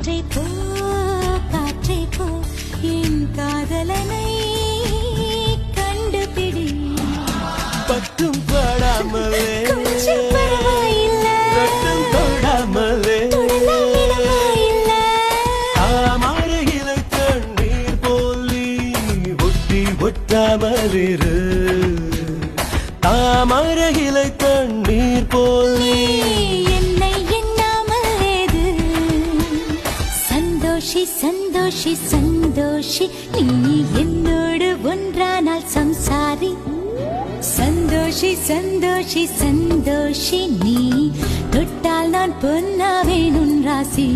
காற்றே போ காற்றே போ என் காதலனை கண்டுபிடி பட்டும் படாமலே கொஞ்சம் பரவாயில்லை கட்டும் தொடாமலே தாமரையிலை தண்ணீர் போலி ஒட்டி ஒட்டாமலிரு தாமரையிலை தண்ணீர் போலி என்னை எண்ணாமல் ஏது சந்தோஷி சந்தோஷி சந்தோஷி நீ என்னோடு ஒன்றானால் சம்சாரி சந்தோஷி சந்தோஷி சந்தோஷி நீ தொட்டால் நான் பொன்னாவேன் உன் ராசி